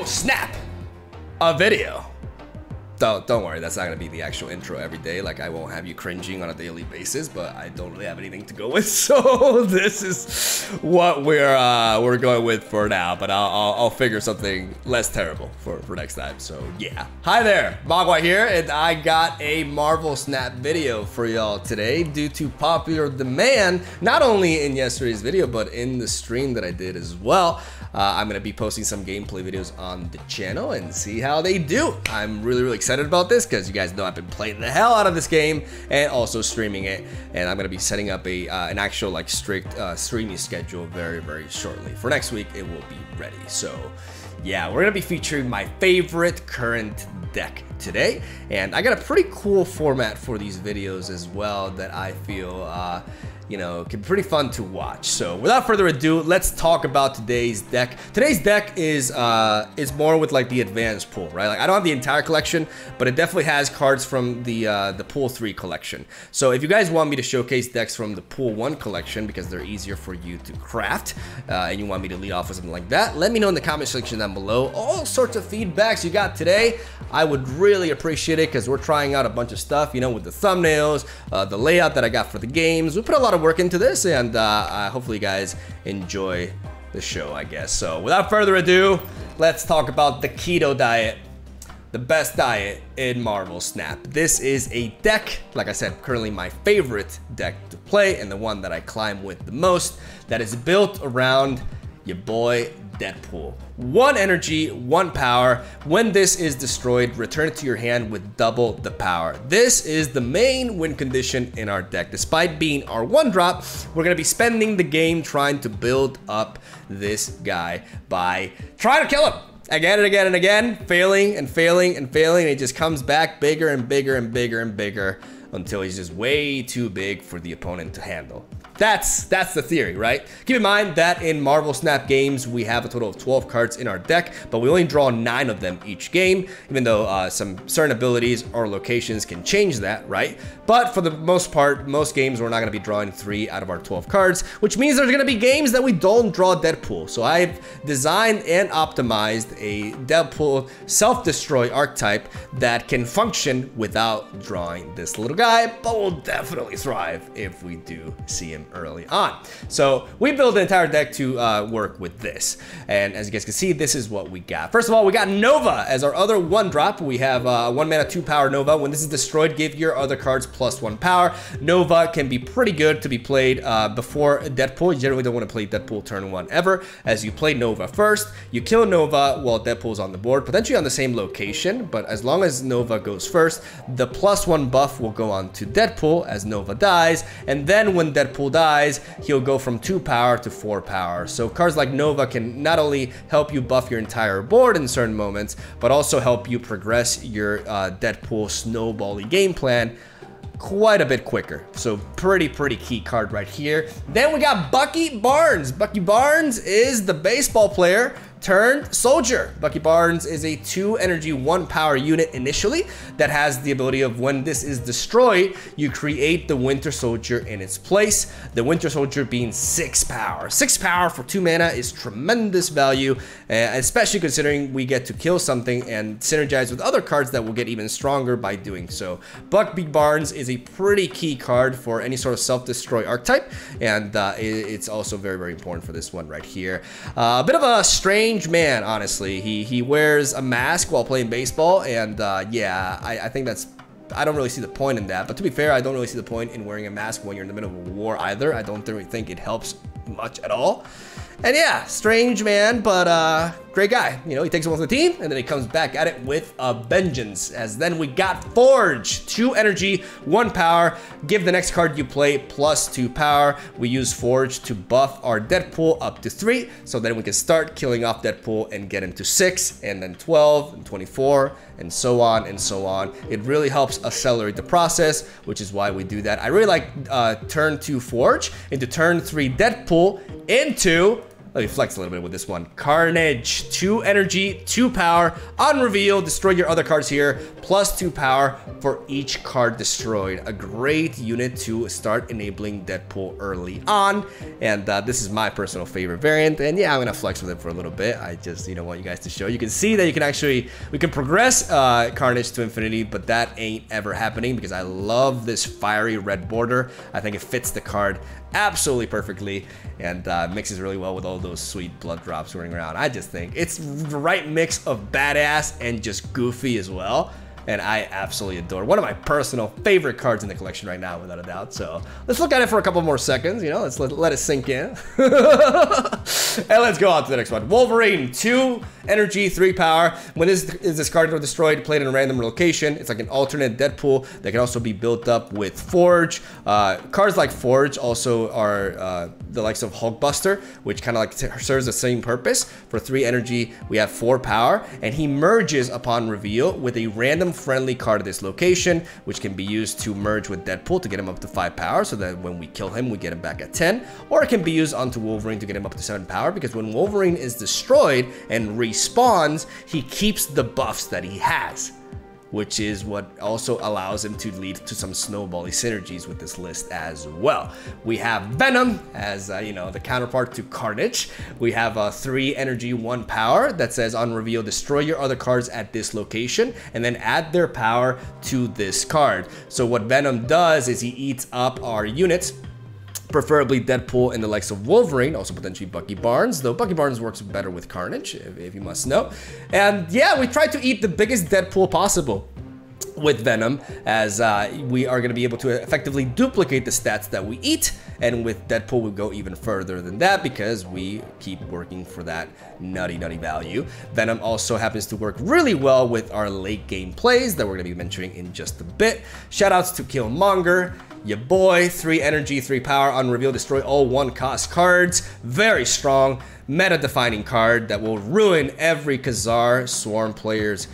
Oh, snap! A video. Don't worry, that's not gonna be the actual intro every day. Like, I won't have you cringing on a daily basis, but I don't really have anything to go with, so this is what we're going with for now. But I'll figure something less terrible for next time. So yeah. Hi there, Mogwai here, and I got a Marvel Snap video for y'all today due to popular demand, not only in yesterday's video, but in the stream that I did as well. I'm gonna be posting some gameplay videos on the channel and see how they do. I'm really excited about this because you guys know I've been playing the hell out of this game and also streaming it, and I'm gonna be setting up a an actual like strict streaming schedule very shortly. For next week it will be ready. So yeah, we're gonna be featuring my favorite current deck today, and I got a pretty cool format for these videos as well that I feel you know, can be pretty fun to watch. So without further ado, let's talk about today's deck. Today's deck is more with like the advanced pool, right? Like, I don't have the entire collection, but it definitely has cards from the pool 3 collection. So if you guys want me to showcase decks from the pool 1 collection because they're easier for you to craft, and you want me to lead off with something like that, let me know in the comment section down below. All sorts of feedbacks you got today, I would really appreciate it because we're trying out a bunch of stuff, you know, with the thumbnails, the layout that I got for the games. We put a lot of work into this, and hopefully you guys enjoy the show, I guess. So without further ado, let's talk about the keto diet, the best diet in Marvel Snap. This is a deck, like I said, currently my favorite deck to play and the one that I climb with the most, that is built around your boy Deadpool. 1 energy, 1 power. When this is destroyed, return it to your hand with double the power. This is the main win condition in our deck. Despite being our 1-drop, we're gonna be spending the game trying to build up this guy by trying to kill him again and again and again, failing and failing and failing, and he just comes back bigger and bigger and bigger and bigger until he's just way too big for the opponent to handle. That's the theory, right? Keep in mind that in Marvel Snap games, we have a total of 12 cards in our deck, but we only draw 9 of them each game, even though some certain abilities or locations can change that, right? But for the most part, most games, we're not gonna be drawing 3 out of our 12 cards, which means there's gonna be games that we don't draw Deadpool. So I've designed and optimized a Deadpool self-destroy archetype that can function without drawing this little guy, but will definitely thrive if we do see him early on. So we built an entire deck to work with this, and as you guys can see, this is what we got. First of all, we got Nova as our other 1-drop. We have 1 mana 2 power Nova. When this is destroyed, give your other cards +1 power. Nova can be pretty good to be played before Deadpool. You generally don't want to play Deadpool turn 1 ever, as you play Nova first, you kill Nova while Deadpool's on the board, potentially on the same location, but as long as Nova goes first, the +1 buff will go on to Deadpool as Nova dies, and then when Deadpool dies, he'll go from 2 power to 4 power. So cards like Nova can not only help you buff your entire board in certain moments, but also help you progress your Deadpool snowbally game plan quite a bit quicker. So pretty key card right here. Then we got Bucky Barnes. Bucky Barnes is the baseball player turned soldier. Bucky Barnes is a 2 energy 1 power unit initially that has the ability of when this is destroyed, you create the Winter Soldier in its place. The Winter Soldier being 6 power. 6 power for 2 mana is tremendous value, especially considering we get to kill something and synergize with other cards that will get even stronger by doing so. Bucky Barnes is a pretty key card for any sort of self-destroy archetype, and it's also very important for this one right here. A bit of a strange man, honestly. He wears a mask while playing baseball, and yeah, I think that's, I don't really see the point in that. But to be fair, I don't really see the point in wearing a mask when you're in the middle of a war either. I don't really think it helps much at all. And yeah, strange man, but great guy. You know, he takes one for the team, and then he comes back at it with a vengeance. As then we got Forge, 2 energy, 1 power. Give the next card you play +2 power. We use Forge to buff our Deadpool up to 3, so then we can start killing off Deadpool and get him to 6, and then 12, and 24, and so on and so on. It really helps accelerate the process, which is why we do that. I really like turn 2 Forge into turn 3 Deadpool into Let me flex a little bit with this one. Carnage, 2 energy, 2 power. On reveal, destroy your other cards here, plus 2 power for each card destroyed. A great unit to start enabling Deadpool early on. And this is my personal favorite variant. And yeah, I'm gonna flex with it for a little bit. I just, you know, want you guys to show. You can see that you can actually, we can progress Carnage to infinity, but that ain't ever happening because I love this fiery red border. I think it fits the card absolutely perfectly and mixes really well with all those sweet blood drops running around. I just think it's the right mix of badass and just goofy as well. And I absolutely adore. One of my personal favorite cards in the collection right now, without a doubt. So let's look at it for a couple more seconds. You know, let's let it sink in. And let's go on to the next one. Wolverine, 2 energy, 3 power. When this card is destroyed, played in a random location, it's like an alternate Deadpool that can also be built up with Forge. Cards like Forge also are the likes of Hulkbuster, which kind of like serves the same purpose. For 3 energy, we have 4 power, and he merges upon reveal with a random friendly card at this location, which can be used to merge with Deadpool to get him up to 5 power, so that when we kill him, we get him back at 10. Or it can be used onto Wolverine to get him up to 7 power, because when Wolverine is destroyed and respawns, he keeps the buffs that he has, which is what also allows him to lead to some snowbally synergies with this list as well. We have Venom as, you know, the counterpart to Carnage. We have 3 energy, 1 power that says on reveal, destroy your other cards at this location and then add their power to this card. So what Venom does is he eats up our units, preferably Deadpool and the likes of Wolverine, also potentially Bucky Barnes, though Bucky Barnes works better with Carnage, if you must know. And yeah, we tried to eat the biggest Deadpool possible with Venom, as we are going to be able to effectively duplicate the stats that we eat, and with Deadpool we go even further than that because we keep working for that nutty value. Venom also happens to work really well with our late game plays that we're going to be mentioning in just a bit. Shoutouts to Killmonger, your boy. 3 energy, 3 power, on reveal, destroy all 1-cost cards. Very strong, meta-defining card that will ruin every Khazar Swarm player's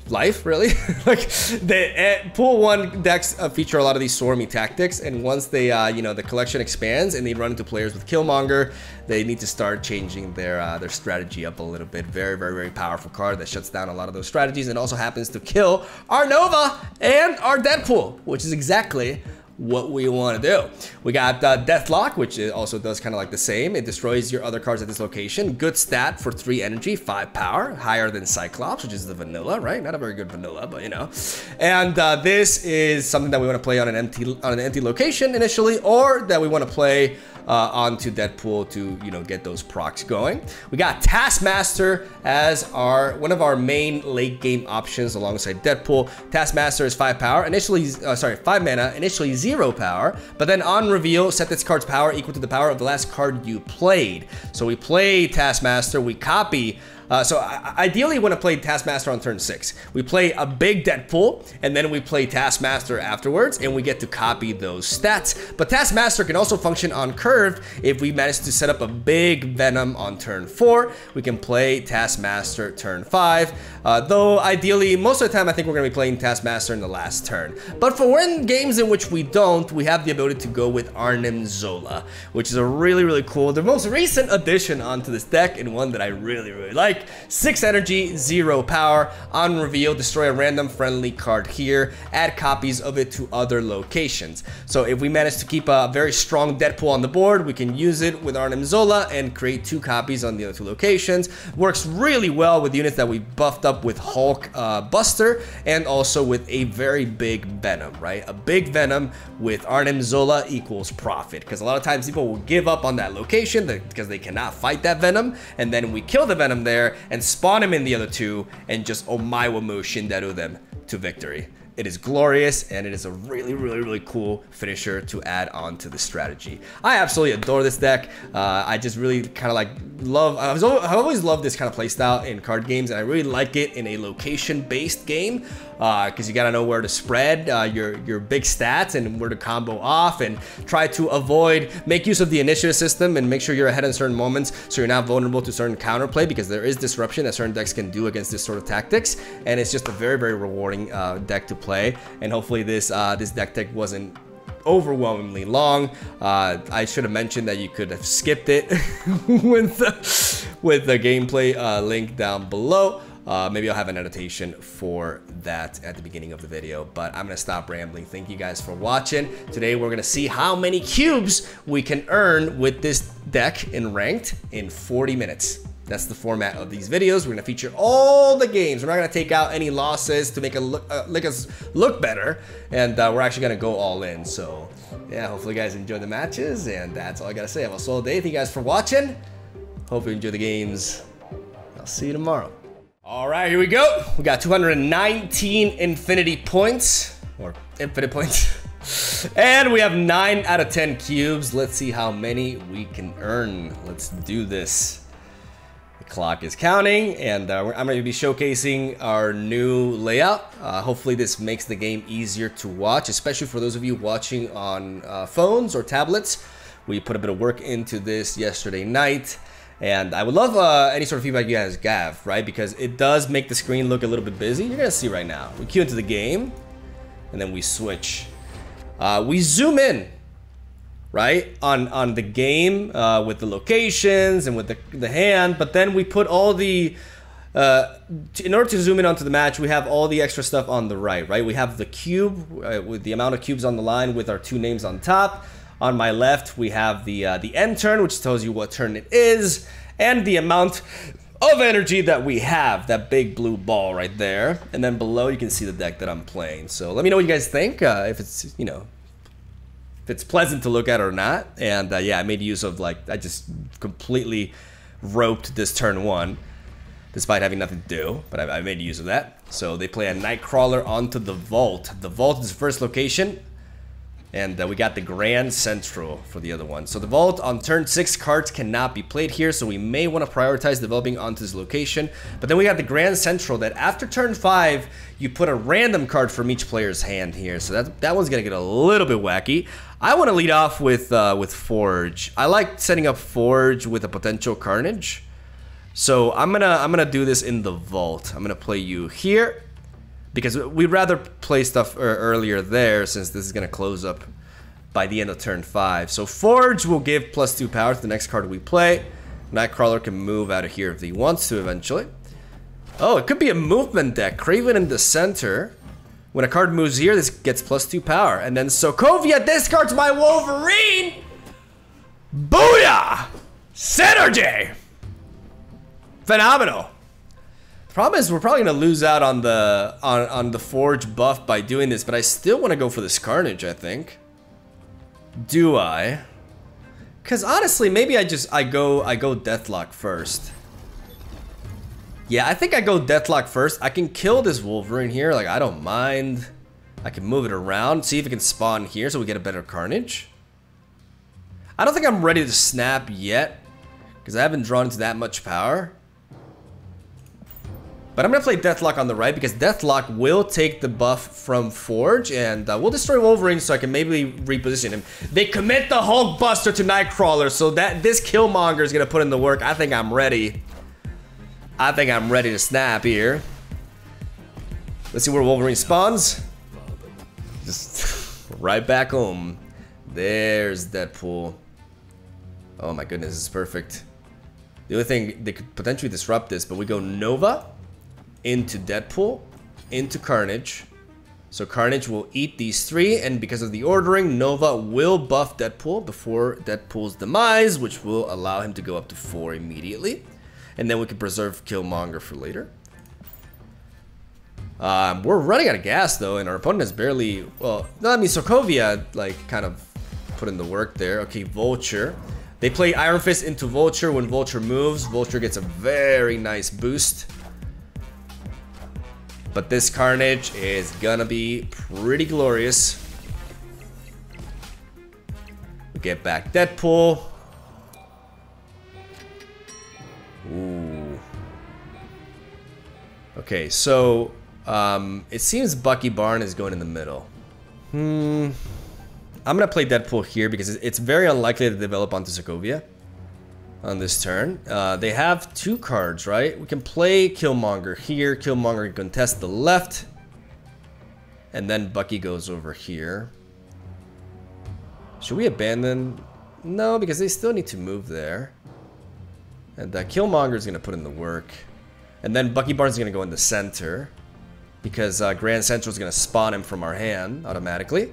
life, really. Like, the pool 1 decks feature a lot of these swarmy tactics, and once they, you know, the collection expands and they run into players with Killmonger, they need to start changing their strategy up a little bit. Very powerful card that shuts down a lot of those strategies and also happens to kill our Nova and our Deadpool, which is exactly what we want to do. We got Deathlok, which also does kind of like the same. It destroys your other cards at this location. Good stat for 3 energy, 5 power, higher than Cyclops, which is the vanilla, right? Not a very good vanilla, but you know. And this is something that we want to play on an empty location initially, or that we want to play onto Deadpool to, you know, get those procs going. We got Taskmaster as one of our main late game options alongside Deadpool. Taskmaster is 5 power, initially, 5 mana, initially 0 power, but then on reveal, set this card's power equal to the power of the last card you played. So we play Taskmaster, we copy. So ideally, want to play Taskmaster on turn 6. We play a big Deadpool, and then we play Taskmaster afterwards, and we get to copy those stats. But Taskmaster can also function on curve. If we manage to set up a big Venom on turn 4, we can play Taskmaster turn 5. Though ideally, most of the time, I think we're going to be playing Taskmaster in the last turn. But for when games in which we don't, we have the ability to go with Arnim Zola, which is a really cool, the most recent addition onto this deck, and one that I really like. 6 energy, 0 power. On reveal, destroy a random friendly card here. Add copies of it to other locations. So if we manage to keep a very strong Deadpool on the board, we can use it with Arnim Zola and create 2 copies on the other 2 locations. Works really well with units that we buffed up with Hulkbuster and also with a very big Venom, right? A big Venom with Arnim Zola equals profit, because a lot of times people will give up on that location because they cannot fight that Venom, and then we kill the Venom there and spawn him in the other 2 and just omaiwamu shindaru them to victory. It is glorious, and it is a really cool finisher to add on to the strategy. I absolutely adore this deck. I just really kind of like love, I've always loved this kind of playstyle in card games, and I really like it in a location-based game, because you gotta know where to spread your big stats and where to combo off, and try to make use of the initiative system and make sure you're ahead in certain moments so you're not vulnerable to certain counterplay, because there is disruption that certain decks can do against this sort of tactics, and it's just a very rewarding deck to play. And hopefully this deck wasn't overwhelmingly long. I should have mentioned that you could have skipped it with the gameplay link down below. Maybe I'll have an annotation for that at the beginning of the video, but I'm gonna stop rambling. Thank you guys for watching. Today we're gonna see how many cubes we can earn with this deck in ranked in 40 minutes. That's the format of these videos. We're gonna feature all the games. We're not gonna take out any losses to make us look better, and we're actually gonna go all in. So yeah, hopefully you guys enjoy the matches, and that's all I gotta say. Have a solid day. Thank you guys for watching. Hope you enjoy the games. I'll see you tomorrow. All right, here we go. We got 219 infinity points, or infinite points. And we have 9 out of 10 cubes. Let's see how many we can earn. Let's do this. The clock is counting, and I'm going to be showcasing our new layout. Hopefully this makes the game easier to watch, especially for those of you watching on phones or tablets. We put a bit of work into this yesterday night. And I would love any sort of feedback you guys have, right? Because it does make the screen look a little bit busy. You're gonna see right now. We queue into the game, and then we switch. We zoom in, right? On the game with the locations and with the hand, but then we put all the... in order to zoom in onto the match, we have all the extra stuff on the right? We have the cube with the amount of cubes on the line with our 2 names on top. On my left, we have the end turn, which tells you what turn it is, and the amount of energy that we have, that big blue ball right there. And then below, you can see the deck that I'm playing. So let me know what you guys think, if it's, you know, if it's pleasant to look at or not. And yeah, I made use of, like, I just completely roped this turn 1, despite having nothing to do, but I made use of that. So they play a Nightcrawler onto the Vault. The Vault is the first location. And we got the Grand Central for the other one. So the Vault on turn 6 cards cannot be played here, so we may want to prioritize developing onto this location. But then we got the Grand Central that after turn 5, you put a random card from each player's hand here. So that one's gonna get a little bit wacky. I want to lead off with Forge. I like setting up Forge with a potential Carnage. So I'm gonna do this in the Vault. I'm gonna play you here, because we'd rather play stuff earlier there, since this is going to close up by the end of turn 5. So Forge will give +2 power to the next card we play. Nightcrawler can move out of here if he wants to eventually. Oh, it could be a movement deck. Craven in the center. When a card moves here, this gets +2 power. And then Sokovia discards my Wolverine! Booyah! Synergy! Phenomenal. Problem is, we're probably gonna lose out on the Forge buff by doing this, but I still want to go for this Carnage, I think. Do I? Because honestly, maybe I go Deathlok first. Yeah, I think I go Deathlok first. I can kill this Wolverine here, like, I don't mind. I can move it around, see if it can spawn here so we get a better Carnage. I don't think I'm ready to snap yet, because I haven't drawn into that much power. But I'm going to play Deathlok on the right, because Deathlok will take the buff from Forge, and we'll destroy Wolverine so I can maybe reposition him. They commit the Hulkbuster to Nightcrawler, so that this Killmonger is going to put in the work. I think I'm ready. I think I'm ready to snap here. Let's see where Wolverine spawns. Just right back home. There's Deadpool. Oh my goodness, this is perfect. The only thing, they could potentially disrupt this, but we go Nova into Deadpool, into Carnage. So Carnage will eat these 3, and because of the ordering, Nova will buff Deadpool before Deadpool's demise, which will allow him to go up to 4 immediately. And then we can preserve Killmonger for later. We're running out of gas though, and our opponent has barely, well, no, I mean, Sokovia, like, kind of put in the work there. Okay, Vulture. They play Iron Fist into Vulture. When Vulture moves, Vulture gets a very nice boost. But this Carnage is gonna be pretty glorious. We get back Deadpool. Ooh. Okay, so it seems Bucky Barnes is going in the middle. I'm gonna play Deadpool here because it's very unlikely to develop onto Sokovia on this turn. They have 2 cards, right? We can play Killmonger here. Killmonger can contest the left. And then Bucky goes over here. Should we abandon? No, because they still need to move there. And Killmonger is going to put in the work. And then Bucky Barnes is going to go in the center. Because Grand Central is going to spawn him from our hand automatically.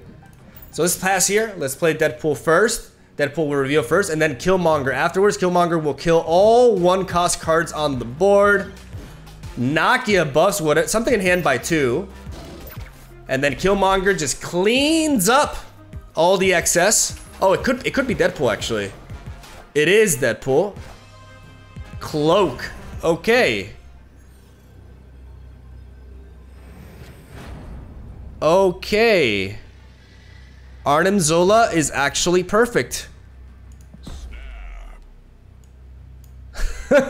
So let's pass here. Let's play Deadpool first. Deadpool will reveal first. And then Killmonger afterwards. Killmonger will kill all 1-cost cards on the board. Nakia buffs something in hand by 2. And then Killmonger just cleans up all the excess. Oh, it could be Deadpool actually. It is Deadpool. Cloak. Okay. Okay. Arnim Zola is actually perfect. I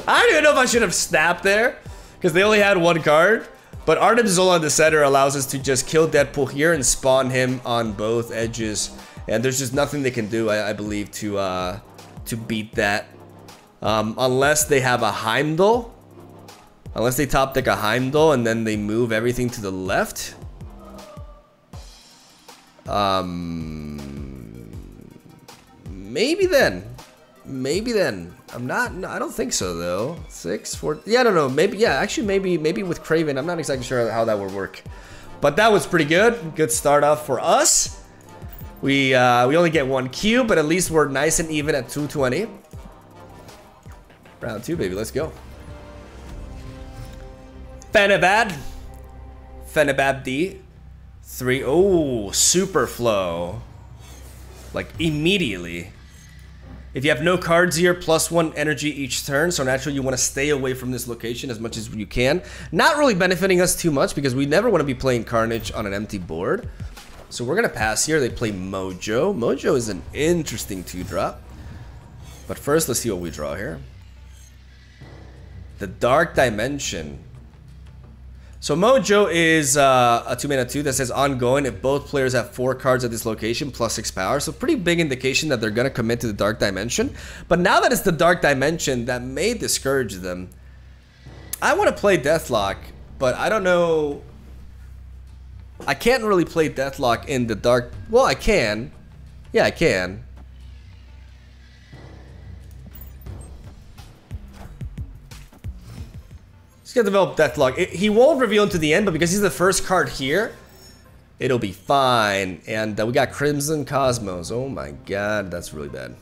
don't even know if I should have snapped there, because they only had 1 card. But Arnim Zola in the center allows us to just kill Deadpool here and spawn him on both edges. And there's just nothing they can do, I believe, to beat that. Unless they have a Heimdall. Unless they top deck a Heimdall and then they move everything to the left. Maybe then. Maybe then. I don't think so though. 6, 4, yeah, I don't know. Maybe, yeah, actually maybe with Kraven. I'm not exactly sure how that would work. But that was pretty good. Good start off for us. We only get 1 cube, but at least we're nice and even at 220. Round 2, baby, let's go. Fenabad. Fenabab D. 3. Oh, super flow. Like immediately. If you have no cards here, +1 energy each turn. So naturally you want to stay away from this location as much as you can. Not really benefiting us too much because we never want to be playing Carnage on an empty board. So we're going to pass here. They play Mojo. Mojo is an interesting 2-drop. But first, let's see what we draw here. The Dark Dimension. So Mojo is a 2-mana 2 that says ongoing if both players have 4 cards at this location +6 power. So pretty big indication that they're going to commit to the Dark Dimension. But now that it's the Dark Dimension, that may discourage them. I want to play Deathlok, but I don't know. I can't really play Deathlok in the Dark. Well, I can. Yeah, I can. He's gonna develop Deathlok. He won't reveal into the end, but because he's the first card here, it'll be fine. And we got Crimson Cosmos. Oh my god, that's really bad.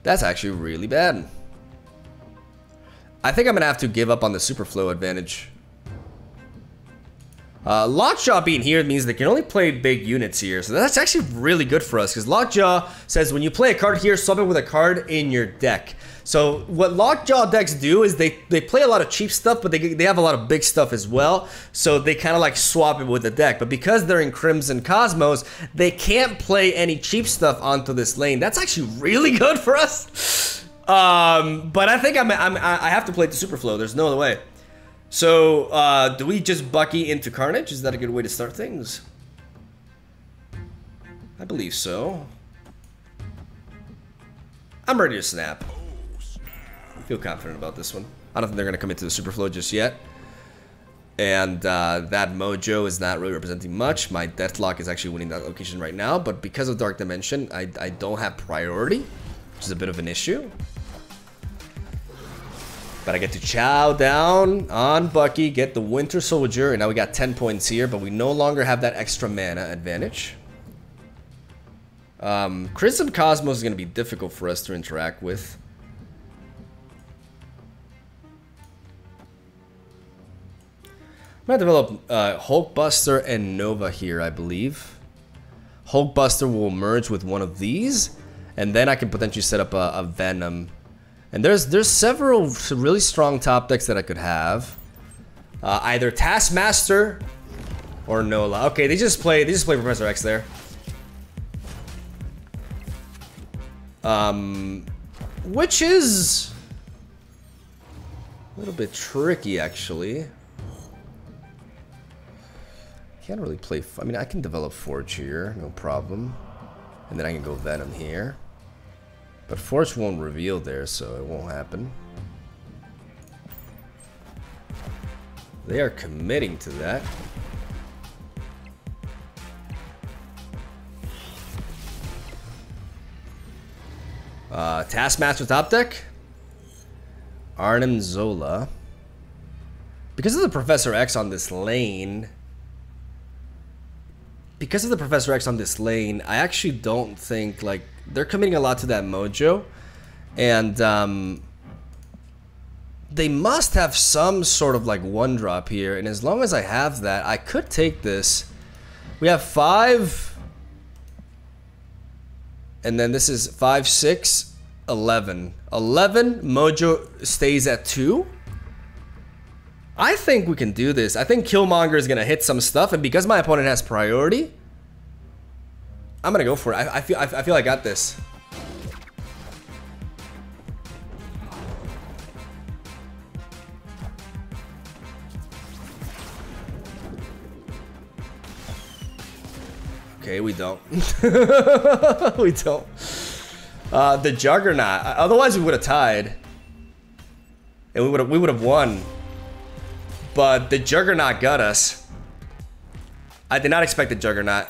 That's actually really bad. I think I'm gonna have to give up on the Superflow advantage. Lockjaw being here means they can only play big units here, so that's actually really good for us because Lockjaw says when you play a card here, swap it with a card in your deck. So what Lockjaw decks do is they play a lot of cheap stuff, but they have a lot of big stuff as well, so they kind of like swap it with the deck. But because they're in Crimson Cosmos, they can't play any cheap stuff onto this lane. That's actually really good for us. But I think I have to play the Superflow. There's no other way. So, do we just Bucky into Carnage? Is that a good way to start things? I believe so. I'm ready to snap. I feel confident about this one. I don't think they're going to commit to the Superflow just yet. And that Mojo is not really representing much. My Deathlok is actually winning that location right now. But because of Dark Dimension, I don't have priority, which is a bit of an issue. But I get to chow down on Bucky, get the Winter Soldier, and now we got 10 points here, but we no longer have that extra mana advantage. Crimson Cosmos is going to be difficult for us to interact with. I'm going to develop Hulkbuster and Nova here, I believe. Hulkbuster will merge with one of these, and then I can potentially set up a Venom. And there's several really strong top decks that I could have. Either Taskmaster or Nola. Okay, they just play Professor X there. Which is a little bit tricky actually. Can't really play. I mean, I can develop Forge here, no problem, and then I can go Venom here. But Forge won't reveal there, so it won't happen. They are committing to that. Taskmaster top deck. Arnim Zola. Because of the Professor X on this lane... I actually don't think, like, they're committing a lot to that mojo. And, they must have some sort of, like, one drop here. And as long as I have that, I could take this. We have 5. And then this is 5, 6, 11. 11, mojo stays at 2. I think we can do this. I think Killmonger is gonna hit some stuff, and because my opponent has priority, I'm gonna go for it. I feel I got this. Okay, we don't. We don't. The Juggernaut. Otherwise, we would have tied, and we would have won. But the Juggernaut got us. I did not expect the Juggernaut.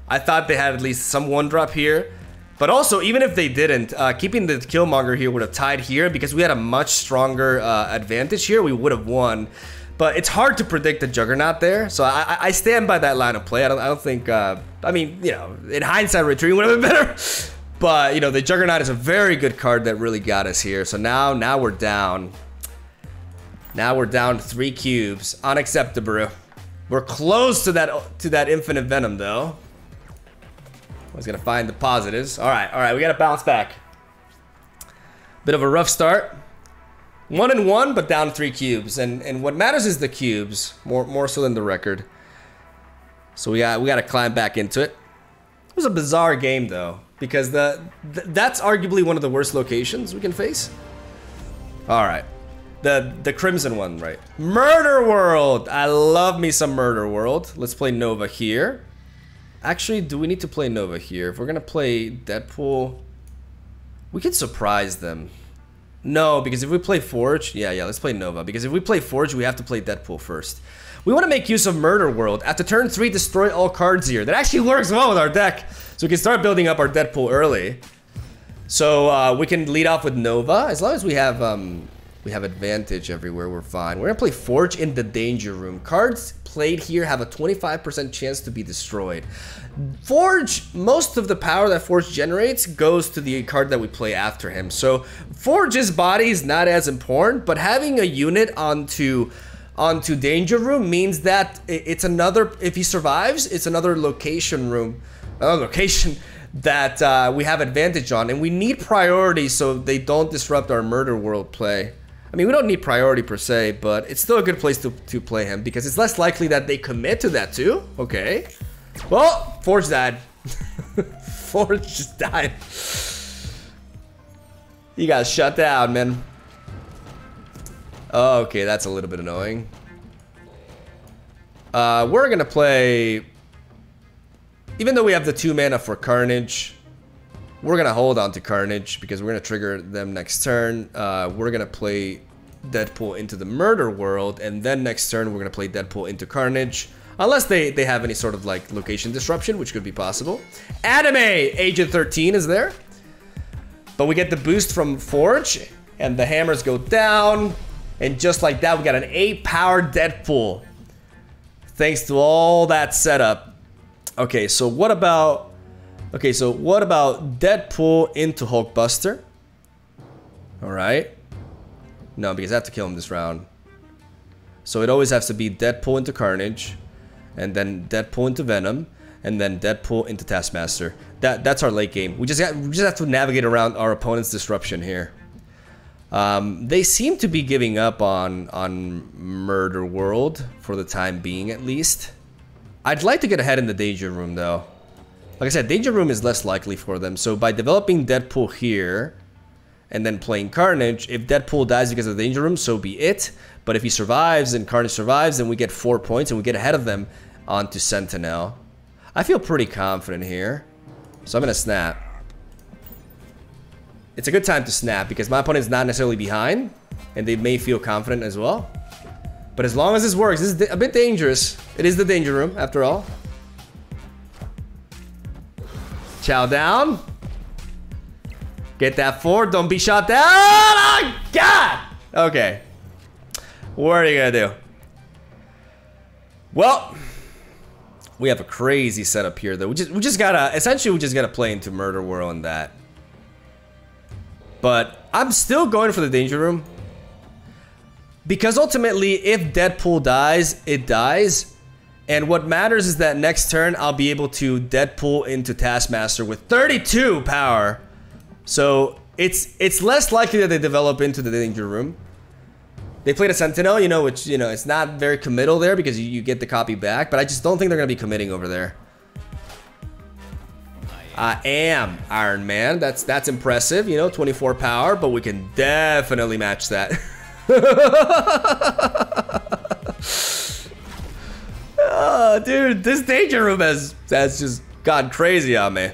I thought they had at least some one drop here. But also, even if they didn't, keeping the Killmonger here would have tied here because we had a much stronger advantage here. We would have won. But it's hard to predict the Juggernaut there. So I stand by that line of play. I don't think, I mean, you know, in hindsight, retreating would have been better. But, you know, the Juggernaut is a very good card that really got us here. So now we're down. Now we're down to 3 cubes. Unacceptable. We're close to that infinite Venom though. I was gonna find the positives. Alright, we gotta bounce back. Bit of a rough start. 1-1, but down 3 cubes. And what matters is the cubes, more so than the record. So we gotta climb back into it. It was a bizarre game though, because that's arguably one of the worst locations we can face. Alright. The Crimson one, right? Murder World! I love me some Murder World. Let's play Nova here. Actually, do we need to play Nova here? If we're gonna play Deadpool, we could surprise them. No, because if we play Forge, yeah, let's play Nova. Because if we play Forge, we have to play Deadpool first. We want to make use of Murder World. After turn 3, destroy all cards here. That actually works well with our deck. So we can start building up our Deadpool early. So we can lead off with Nova. As long as we have advantage everywhere, we're fine. We're gonna play Forge in the Danger Room. Cards played here have a 25% chance to be destroyed. Forge, most of the power that Forge generates goes to the card that we play after him. So Forge's body is not as important, but having a unit onto Danger Room means that it's another, if he survives, it's another location room, another location that we have advantage on, and we need priority so they don't disrupt our Murder World play. I mean, we don't need priority per se, but it's still a good place to play him because it's less likely that they commit to that too. Okay. Well, Forge died. Forge just died. You got shut down, man. Okay, that's a little bit annoying. We're gonna play... Even though we have the 2 mana for Carnage, we're gonna hold on to Carnage because we're gonna trigger them next turn. We're gonna play Deadpool into the Murder World, and then next turn we're gonna play Deadpool into Carnage. Unless they have any sort of like location disruption, which could be possible. Anime Agent 13 is there. But we get the boost from Forge, and the hammers go down. And just like that, we got an 8-power Deadpool. Thanks to all that setup. Okay, so what about... Okay, so what about Deadpool into Hulkbuster? Alright. No, because I have to kill him this round. So it always has to be Deadpool into Carnage, and then Deadpool into Venom, and then Deadpool into Taskmaster. That's our late game. We just have to navigate around our opponent's disruption here. They seem to be giving up on Murder World for the time being, at least. I'd like to get ahead in the Danger Room, though. Like I said, Danger Room is less likely for them. So by developing Deadpool here, and then playing Carnage, if Deadpool dies because of the Danger Room, so be it. But if he survives and Carnage survives, then we get 4 points and we get ahead of them onto Sentinel. I feel pretty confident here. So I'm going to snap. It's a good time to snap because my opponent's not necessarily behind, and they may feel confident as well. But as long as this works, this is a bit dangerous. It is the Danger Room, after all. Chow down. Get that forward. Don't be shot down. Oh, God. Okay. What are you gonna do? Well, we have a crazy setup here, though. We just gotta, essentially, we just gotta play into Murder World and that. But I'm still going for the Danger Room. Because ultimately, if Deadpool dies, it dies. And what matters is that next turn, I'll be able to Deadpool into Taskmaster with 32 power. So it's less likely that they develop into the Danger Room. They played a Sentinel, you know, which, you know, it's not very committal there because you get the copy back. But I just don't think they're going to be committing over there. I am Iron Man. That's impressive, you know, 24 power. But we can definitely match that. Oh, dude, this Danger Room has just gone crazy on me.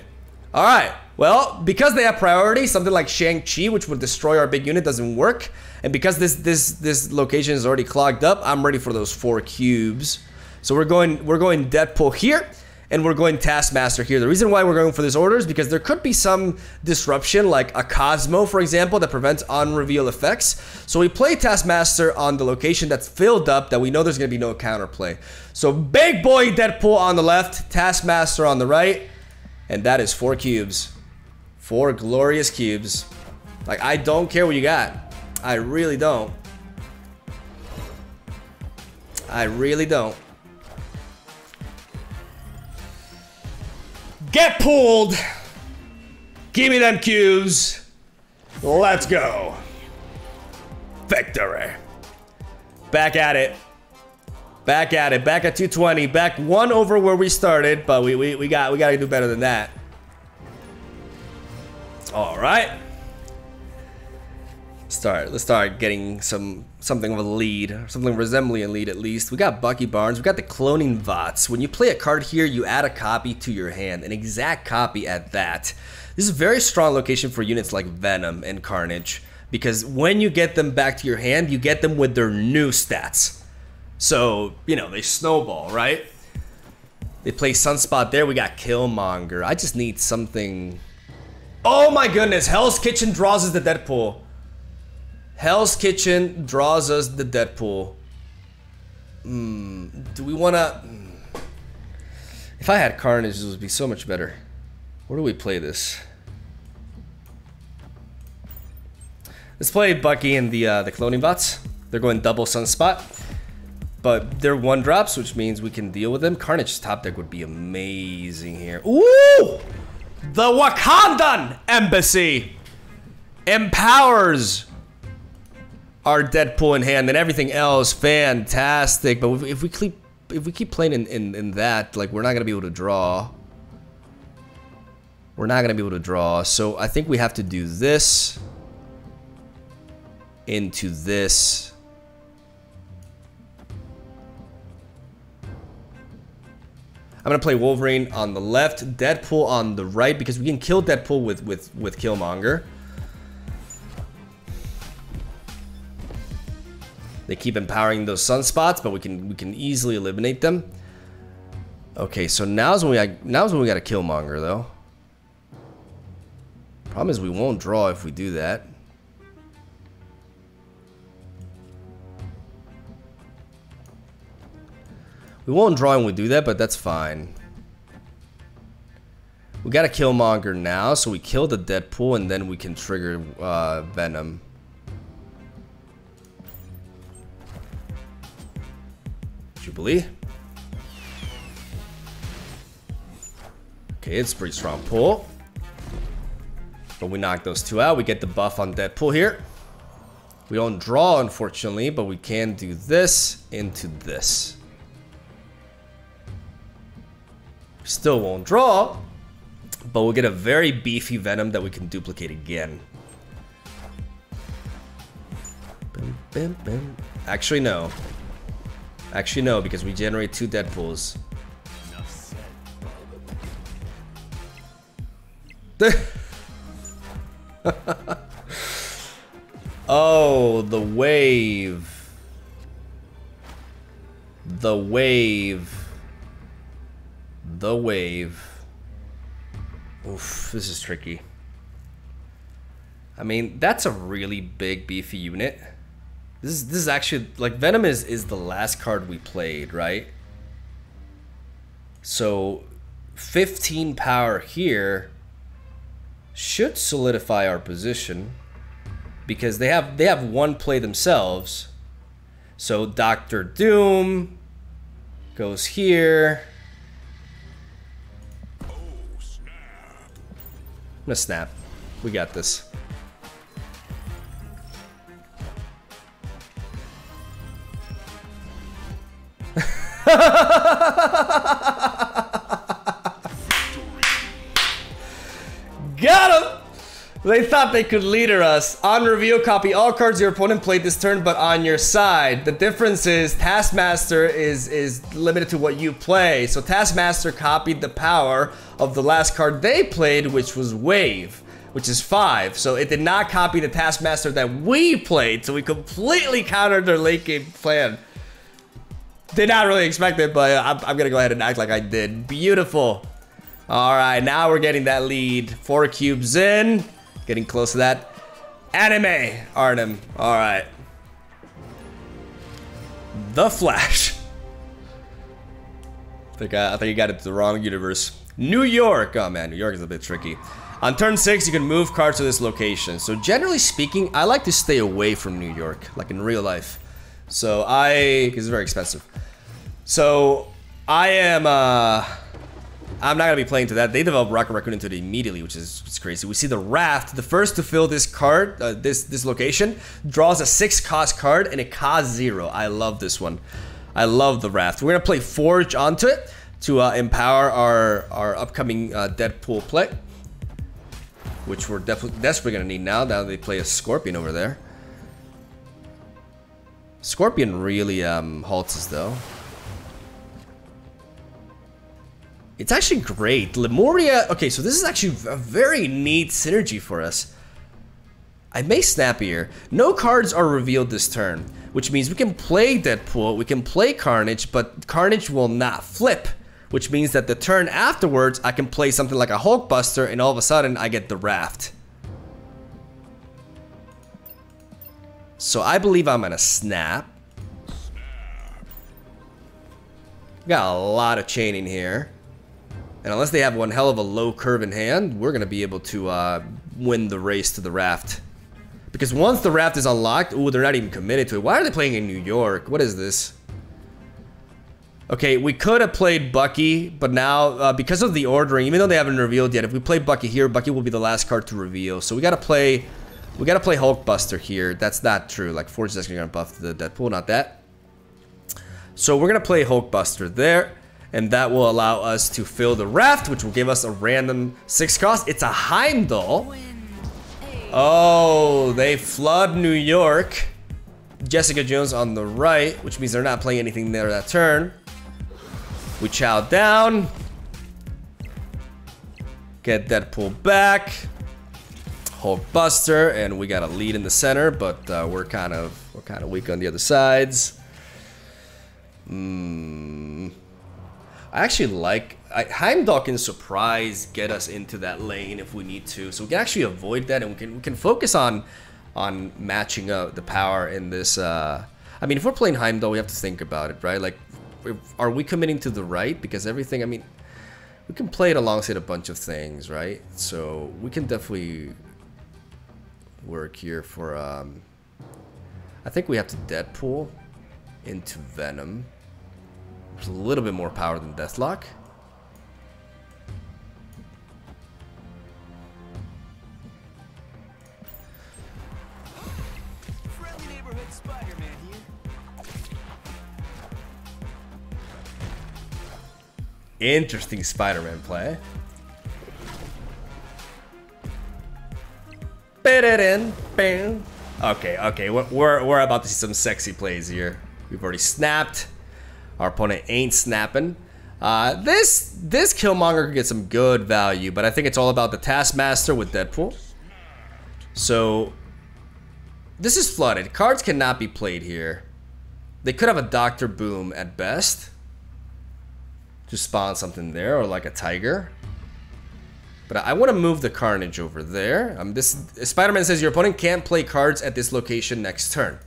All right, well, because they have priority, something like Shang-Chi, which would destroy our big unit, doesn't work. And because this location is already clogged up, I'm ready for those 4 cubes. So we're going Deadpool here, and we're going Taskmaster here. The reason why we're going for this order is because there could be some disruption, like a Cosmo, for example, that prevents on-reveal effects. So we play Taskmaster on the location that's filled up, that we know there's going to be no counterplay. So big boy Deadpool on the left, Taskmaster on the right, and that is 4 cubes. 4 glorious cubes. Like, I don't care what you got. I really don't. I really don't. Get pulled. Give me them cubes. Let's go. Victory. Back at it. Back at it. Back at 220. Back 1 over where we started, but we gotta do better than that. All right. Let's start getting something of a lead, something resembling a lead at least. We got Bucky Barnes, we got the cloning Vots. When you play a card here, you add a copy to your hand, an exact copy at that. This is a very strong location for units like Venom and Carnage, because when you get them back to your hand, you get them with their new stats. So, you know, they snowball, right? They play Sunspot there, we got Killmonger. I just need something. Oh my goodness, Hell's Kitchen draws us the Deadpool. Hell's Kitchen draws us the Deadpool. Do we wanna... If I had Carnage, this would be so much better. Where do we play this? Let's play Bucky and the cloning bots. They're going double Sunspot. But they're 1-drops, which means we can deal with them. Carnage's top deck would be amazing here. Ooh! The Wakandan Embassy empowers our Deadpool in hand, and everything else fantastic. But if we keep playing in that, like, we're not gonna be able to draw. We're not gonna be able to draw. So I think we have to do this into this. I'm gonna play Wolverine on the left, Deadpool on the right, because we can kill Deadpool with Killmonger. They keep empowering those sunspots, but we can easily eliminate them. Okay, so now's when we got to Killmonger though. Problem is we won't draw if we do that. We won't draw when we do that, but that's fine. We got to Killmonger now, so we kill the Deadpool and then we can trigger Venom. Jubilee. Okay, it's a pretty strong pull. But we knock those 2 out. We get the buff on Deadpool here. We don't draw, unfortunately, but we can do this into this. Still won't draw, but we'll get a very beefy Venom that we can duplicate again. Bim, bim, bim. Actually, no. Actually, no, because we generate 2 Deadpools. Oh, the wave. The wave. The wave. Oof, this is tricky. I mean, that's a really big, beefy unit. This is actually, like, Venom is the last card we played, right? So 15 power here should solidify our position because they have one play themselves. So Doctor Doom goes here. I'm gonna snap. We got this. Got him! They thought they could leader us. On reveal, copy all cards your opponent played this turn, but on your side. The difference is Taskmaster is limited to what you play. So Taskmaster copied the power of the last card they played, which was Wave, which is 5. So it did not copy the Taskmaster that we played. So we completely countered their late game plan. Did not really expect it, but I'm gonna go ahead and act like I did. Beautiful. All right, now we're getting that lead. 4 cubes in. Getting close to that. Anime, Arnim. All right. The Flash. I think you got into the wrong universe. New York. Oh man, New York is a bit tricky. On turn 6, you can move cards to this location. So generally speaking, I like to stay away from New York, like in real life. So because it's very expensive. So I'm not gonna be playing to that. They developed Rocket Raccoon into it immediately, which is crazy. We see the Raft, the first to fill this card, this location, draws a 6-cost card and it costs 0. I love this one. I love the Raft. We're gonna play Forge onto it to empower our upcoming Deadpool play, which we're desperately gonna need now that they play a Scorpion over there. Scorpion really halts us though. It's actually great. Lemuria, okay, so this is actually a very neat synergy for us. I may snap here. No cards are revealed this turn, which means we can play Deadpool, we can play Carnage, but Carnage will not flip, which means that the turn afterwards, I can play something like a Hulkbuster, and all of a sudden, I get the Raft. So I believe I'm gonna snap. Got a lot of chaining here. And unless they have one hell of a low curve in hand, we're gonna be able to win the race to the Raft. Because once the Raft is unlocked, ooh, they're not even committed to it. Why are they playing in New York? What is this? Okay, we could have played Bucky, but now, because of the ordering, even though they haven't revealed yet, if we play Bucky here, Bucky will be the last card to reveal. So we gotta play Hulkbuster here. That's not true. Like, Forge is actually gonna buff the Deadpool, not that. So we're gonna play Hulkbuster there. And that will allow us to fill the Raft, which will give us a random 6 cost. It's a Heimdall. Oh, they flood New York. Jessica Jones on the right, which means they're not playing anything there that turn. We chow down. Get Deadpool back. Hulkbuster, and we got a lead in the center, but we're kind of weak on the other sides. I actually like Heimdall can surprise, get us into that lane if we need to, so we can actually avoid that, and we can focus on matching up the power in this. I mean, if we're playing Heimdall, we have to think about it, right? Like, are we committing to the right? Because everything, I mean, we can play it alongside a bunch of things, right? So we can definitely work here for. I think we have to Deadpool into Venom. There's a little bit more power than Deathlok. Friendly neighborhood Spider-Man here. Interesting Spider-Man play. Okay, we're about to see some sexy plays here. We've already snapped. Our opponent ain't snapping. This Killmonger could get some good value, but I think it's all about the Taskmaster with Deadpool. So this is flooded. Cards cannot be played here. They could have a Dr. Boom at best to spawn something there, or like a Tiger. But I want to move the Carnage over there. Spider-Man says your opponent can't play cards at this location next turn.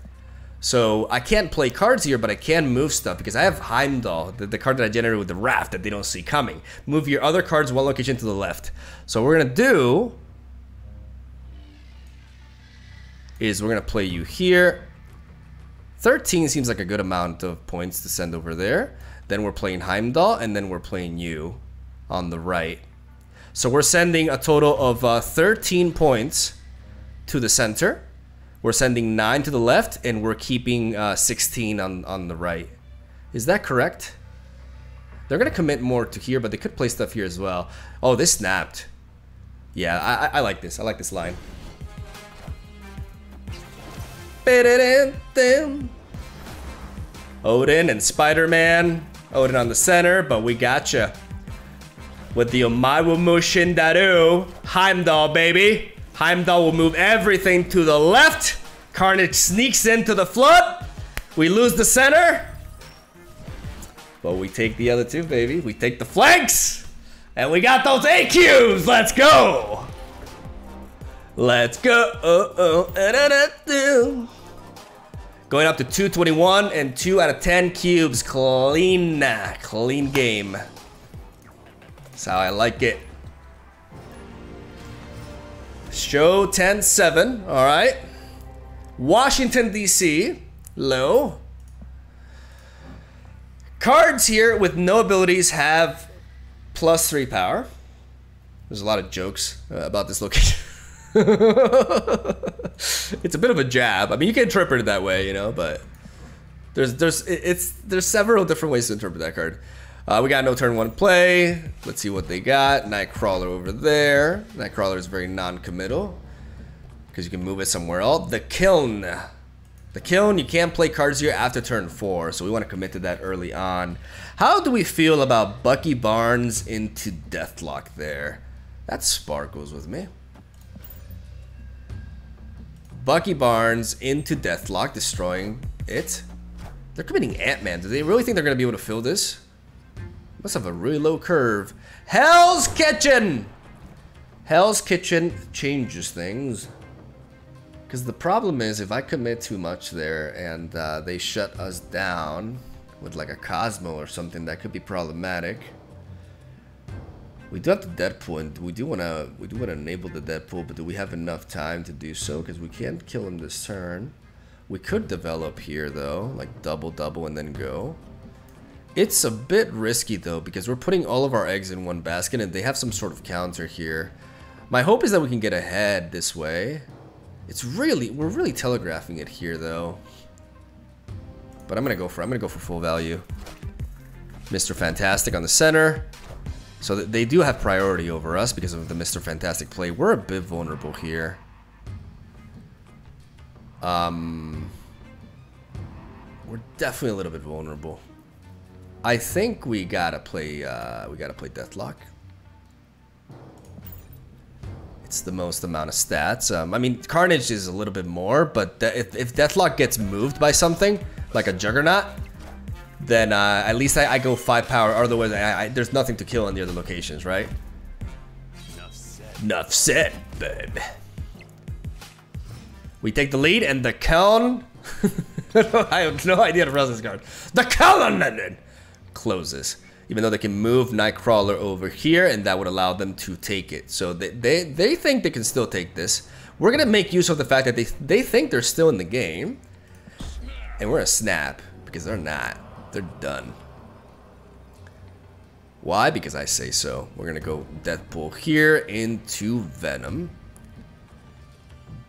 So I can't play cards here, but I can move stuff because I have Heimdall, the card that I generated with the raft that they don't see coming. Move your other cards one location to the left. So what we're gonna do is we're gonna play you here. 13 seems like a good amount of points to send over there. Then we're playing Heimdall, and then we're playing you on the right. So we're sending a total of 13 points to the center. We're sending 9 to the left, and we're keeping 16 on the right. Is that correct? They're going to commit more to here, but they could play stuff here as well. Oh, this snapped. Yeah, I like this. I like this line. Odin and Spider-Man. Odin on the center, but we gotcha. With the Omawa Mushin Daru. Heimdall, baby. Heimdall will move everything to the left. Carnage sneaks into the flood. We lose the center. But we take the other two, baby. We take the flanks. And we got those AQs. Let's go. Let's go. Going up to 221 and 2 out of 10 cubes. Clean game. That's how I like it. Show 10-7, all right. Washington, D.C., low. Cards here with no abilities have +3 power. There's a lot of jokes about this location. It's a bit of a jab. I mean, you can interpret it that way, you know, but there's several different ways to interpret that card. We got no turn 1 play. Let's see what they got. Nightcrawler over there. Nightcrawler is very non-committal because you can move it somewhere else. The Kiln. The Kiln, you can't play cards here after turn 4, so we want to commit to that early on. How do we feel about Bucky Barnes into Deathlok there? That sparkles with me. Bucky Barnes into Deathlok, destroying it. They're committing Ant-Man. Do they really think they're going to be able to fill this? Must have a really low curve. Hell's Kitchen! Hell's Kitchen changes things. Because the problem is, if I commit too much there and they shut us down with like a Cosmo or something, that could be problematic. We do have the Deadpool, and we do want to enable the Deadpool, but do we have enough time to do so? Because we can't kill him this turn. We could develop here though, like double and then go. It's a bit risky though, because we're putting all of our eggs in one basket and they have some sort of counter here. My hope is that we can get ahead this way. We're really telegraphing it here though. But I'm gonna go for full value. Mr. Fantastic on the center. So they do have priority over us because of the Mr. Fantastic play. We're a bit vulnerable here. We're definitely a little bit vulnerable. I think we gotta play Deathlok. It's the most amount of stats. I mean, Carnage is a little bit more, but if Deathlok gets moved by something like a Juggernaut, then at least I go 5 power. Otherwise, there's nothing to kill in the other locations, right? Enough said, babe. We take the lead, and the Keln. I have no idea how to pronounce this card. The Keln closes, even though they can move Nightcrawler over here, and that would allow them to take it. So they think they can still take this. We're gonna make use of the fact that they think they're still in the game, and we're gonna snap because they're not. They're done. Why? Because I say so. We're gonna go Deadpool here into Venom.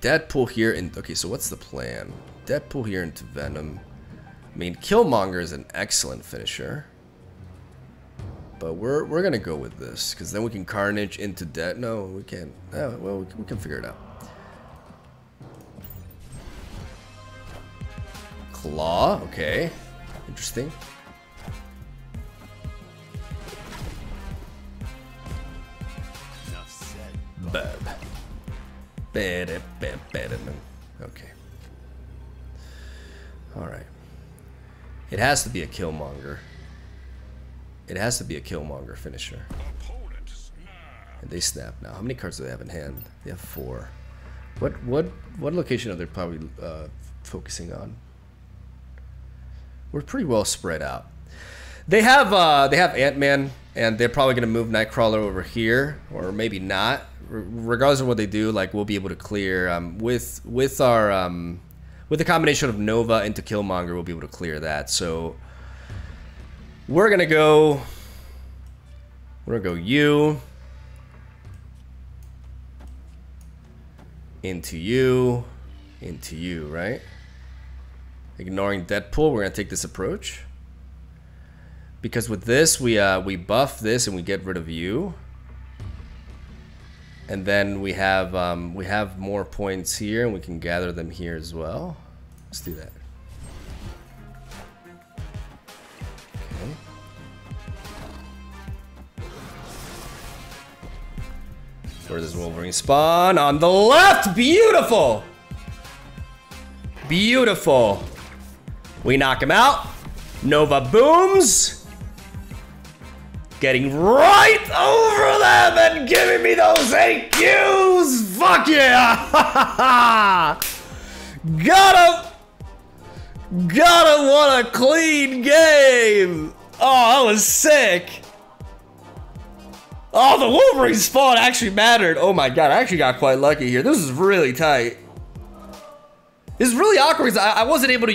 Deadpool here in. Okay, so what's the plan? Deadpool here into Venom. I mean, Killmonger is an excellent finisher. But we're gonna go with this because then we can Carnage into Dead. No, we can't. Oh, well, we can figure it out. Claw, okay, interesting. Bub. Okay. All right. It has to be a Killmonger. It has to be a Killmonger finisher. And they snap now. How many cards do they have in hand? They have 4. What location are they probably focusing on? We're pretty well spread out. They have Ant-Man, and they're probably gonna move Nightcrawler over here, or maybe not. Regardless of what they do, like we'll be able to clear with the combination of Nova into Killmonger, we'll be able to clear that. So we're gonna go you into you, right? Ignoring Deadpool, we're gonna take this approach. Because with this, we buff this and we get rid of you. And then we have more points here and we can gather them here as well. Let's do that. Okay. Where does Wolverine spawn? On the left! Beautiful! Beautiful. We knock him out. Nova booms. Getting right over them and giving me those AQs. Fuck yeah. Gotta want a clean game. Oh, that was sick. Oh, the Wolverine spawn actually mattered. Oh my god, I actually got quite lucky here. This is really tight. This is really awkward because I wasn't able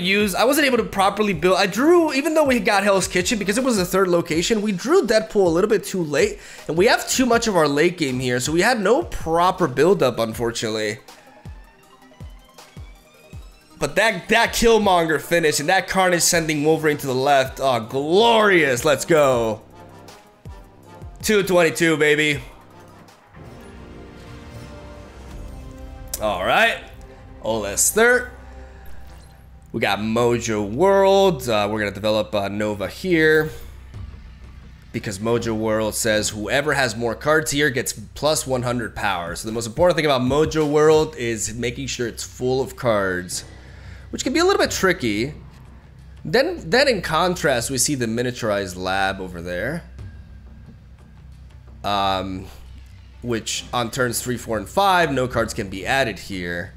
to properly build. I drew, even though we got Hell's Kitchen, because it was the 3rd location, we drew Deadpool a little bit too late, and we have too much of our late game here, so we had no proper build-up, unfortunately. But that Killmonger finish and that Carnage sending Wolverine to the left, oh, glorious, let's go. 222, baby. All right. Olester. We got Mojo World. We're gonna develop Nova here because Mojo World says whoever has more cards here gets plus 100 power. So the most important thing about Mojo World is making sure it's full of cards, which can be a little bit tricky. Then in contrast, we see the miniaturized lab over there, which on turns 3, 4, and 5, no cards can be added here.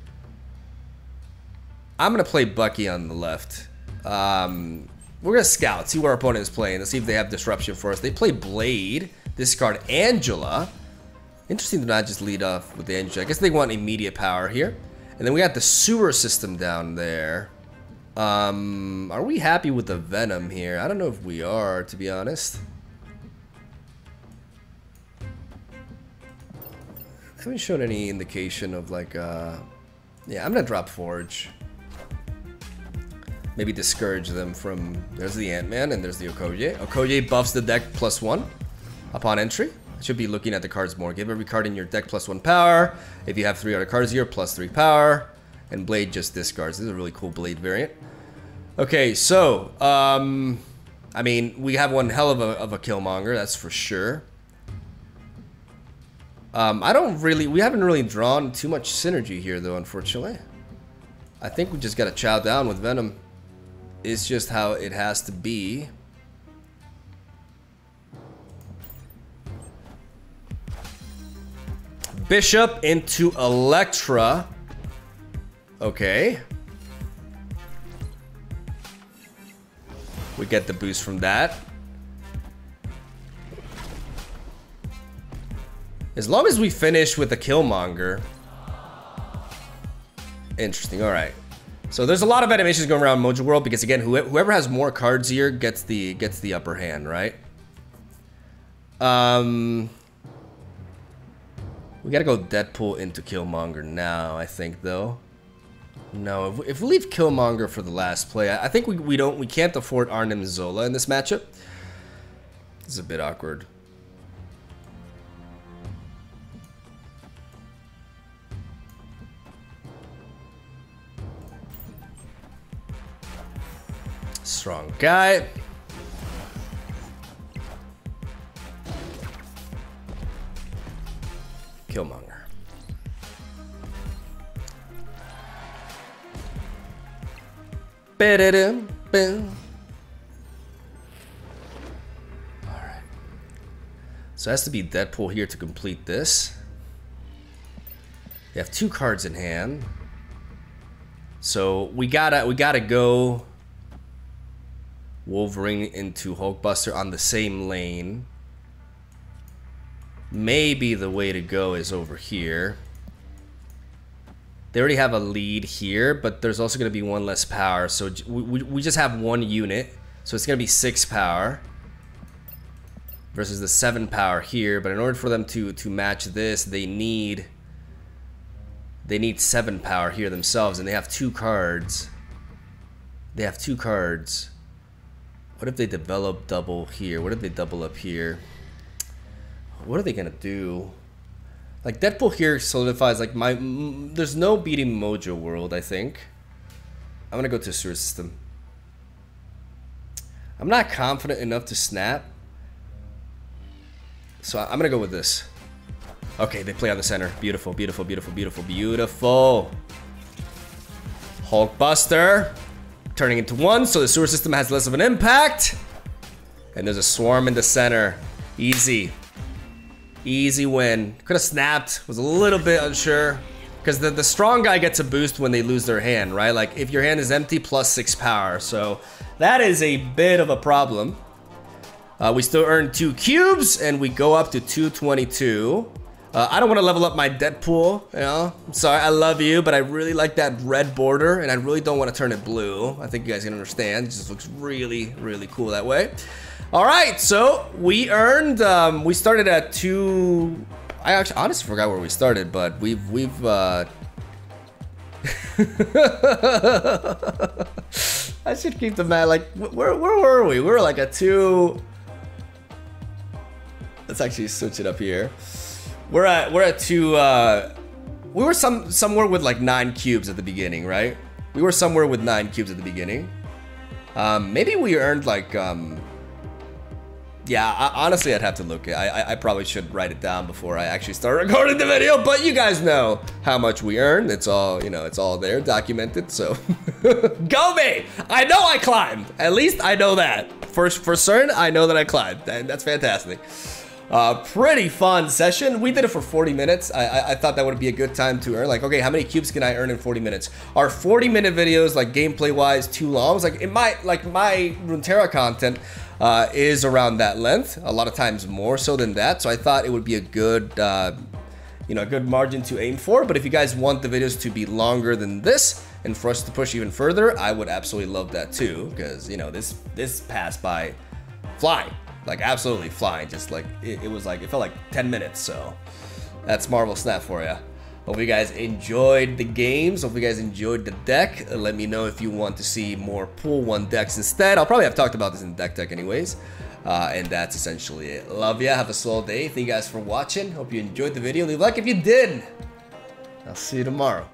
I'm gonna play Bucky on the left. We're gonna scout, see what our opponent is playing. Let's see if they have disruption for us. They play Blade, discard Angela. Interesting to not just lead off with the Angela. I guess they want immediate power here. And then we got the sewer system down there. Are we happy with the Venom here? I don't know if we are, to be honest. Haven't shown any indication of like, yeah, I'm gonna drop Forge. Maybe discourage them from, there's the Ant-Man and there's the Okoye. Okoye buffs the deck +1 upon entry. I should be looking at the cards more. Give every card in your deck +1 power. If you have 3 other cards here, +3 power. And Blade just discards. This is a really cool Blade variant. Okay, so, I mean, we have one hell of a Killmonger, that's for sure. We haven't really drawn too much synergy here though, unfortunately. I think we just gotta chow down with Venom. It's just how it has to be. Bishop into Elektra. Okay. We get the boost from that. As long as we finish with the Killmonger. Interesting, alright. So there's a lot of animations going around Mojo World because again, whoever has more cards here gets the upper hand, right? We gotta go Deadpool into Killmonger now, I think though. No, if we leave Killmonger for the last play, I think we can't afford Arnim Zola in this matchup. This is a bit awkward. Strong guy. Killmonger. Alright. So it has to be Deadpool here to complete this. They have 2 cards in hand. So we gotta go Wolverine into Hulkbuster on the same lane. Maybe the way to go is over here. They already have a lead here, but there's also going to be 1 less power. So we just have 1 unit. So it's going to be 6 power versus the 7 power here. But in order for them to match this, they need 7 power here themselves. And they have 2 cards. They have 2 cards. What if they develop double here? What if they double up here? What are they going to do? Like, Deadpool here solidifies, like, there's no beating Mojo World, I think. I'm gonna go to Sewer System. I'm not confident enough to snap. So I'm gonna go with this. Okay, they play on the center. Beautiful, beautiful, beautiful, beautiful, beautiful. Hulkbuster. Turning into 1, so the Sewer System has less of an impact. And there's a swarm in the center. Easy. Easy win. Could have snapped. Was a little bit unsure. Because the strong guy gets a boost when they lose their hand, right? Like, if your hand is empty, plus 6 power. So, that is a bit of a problem. We still earn 2 cubes, and we go up to 222. I don't want to level up my Deadpool, you know? I'm sorry, I love you, but I really like that red border, and I really don't want to turn it blue. I think you guys can understand. It just looks really, really cool that way. Alright, so we earned, we started at 2... I actually honestly forgot where we started, but we've I should keep the map, like, where were we? We were like at 2... Let's actually switch it up here. We're at 2, we were somewhere with like 9 cubes at the beginning, right? We were somewhere with 9 cubes at the beginning. Maybe we earned like, yeah, honestly, I'd have to look. I probably should write it down before I actually start recording the video, but you guys know how much we earned. It's all, you know, it's all there, documented, so. Go me! I know I climbed. At least I know that. For certain, I know that I climbed. That's fantastic. Pretty fun session. We did it for 40 minutes. I thought that would be a good time to earn. Like, okay, how many cubes can I earn in 40 minutes? Are 40-minute videos, like, gameplay-wise, too long? It's like, it might, like, my Runeterra content is around that length, a lot of times more so than that. So I thought it would be a good, you know, a good margin to aim for. But if you guys want the videos to be longer than this and for us to push even further, I would absolutely love that too. Because, you know, this passed by flying, like absolutely flying. Just like it was like, it felt like 10 minutes. So that's Marvel Snap for you. Hope you guys enjoyed the games. Hope you guys enjoyed the deck. Let me know if you want to see more Pool 1 decks instead. I'll probably have talked about this in the deck anyways. And that's essentially it. Love ya. Have a slow day. Thank you guys for watching. Hope you enjoyed the video. Leave a like if you did. I'll see you tomorrow.